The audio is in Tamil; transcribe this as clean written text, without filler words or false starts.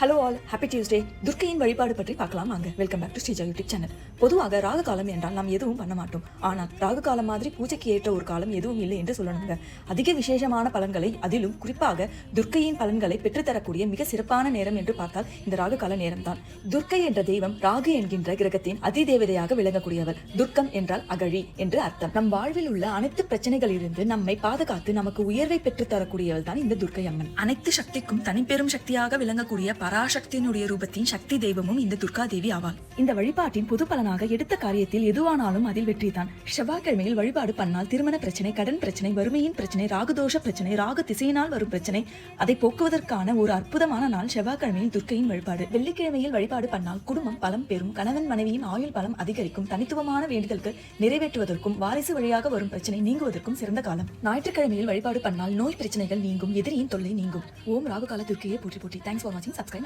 Hello all, happy Tuesday. துர்க்கையின் வழிபாடு பற்றி பார்க்கலாம் வாங்க. Welcome back to Sreeja YouTube channel. பொதுவாக ராகு காலம் என்றால் நாம் எதுவும் பண்ண மாட்டோம். ஆனால் ராகு காலம் மாதிரி பூஜைக்கு ஏற்ற ஒரு காலம் எதுவும் இல்லை என்று சொல்லணுங்க. அதிக விசேஷமான பலன்களை, அதிலும் குறிப்பாக துர்க்கையின் பலன்களை பெற்றுத்தரக்கூடிய மிக சிறப்பான நேரம் என்று பார்த்தால் இந்த ராகு கால நேரம் தான். துர்க்கை என்ற தெய்வம் ராகு என்கின்ற கிரகத்தின் அதிதேவதையாக விளங்கக்கூடியவர். துர்க்கம் என்றால் அகழி என்று அர்த்தம். நம் வாழ்வில் உள்ள அனைத்து பிரச்சனைகளிலிருந்து நம்மை பாதுகாத்து நமக்கு உயர்வை பெற்றுத்தரக்கூடியவள் தான் இந்த துர்க்கை அம்மன். அனைத்து சக்திக்கும் தனிப்பெரும் சக்தியாக விளங்கக்கூடிய பராசக்தியினுடைய ரூபத்தின் சக்தி தெய்வமும் இந்த துர்கா தேவி ஆவாள். இந்த வழிபாட்டின் பொது பலனாக எடுத்த காரியத்தில் எதுவானாலும் அதில் வெற்றிதான். செவ்வாய்க்கிழமையில் வழிபாடு பண்ணால் திருமண பிரச்சனை, கடன் பிரச்சனை, வறுமையின் பிரச்சனை, ராகுதோஷ பிரச்சனை, ராகு திசையினால் வரும் பிரச்சனை, அதை போக்குவதற்கான ஒரு அற்புதமான நாள் செவ்வாய்க்கிழமையில் துர்க்கையின் வழிபாடு. வெள்ளிக்கிழமையில் வழிபாடு பண்ணால் குடும்பம் பலம் பெறும், கணவன் மனைவியின் ஆயுள் பலம் அதிகரிக்கும், தனித்துவமான வேண்டுதல்கள் நிறைவேற்றுவதற்கும் வாரிசு வழியாக வரும் பிரச்சனை நீங்குவதற்கும் சிறந்த காலம். ஞாயிற்றுக்கிழமையில் வழிபாடு பண்ணால் நோய் பிரச்சனைகள் நீங்கும், எதிரியின் தொல்லை நீங்கும். ஓம் ராகு கால துர்க்கையை போற்றி போற்றி. தேங்க்ஸ் ஃபார் வாட்சிங். சப்ஸ்கிரைப்.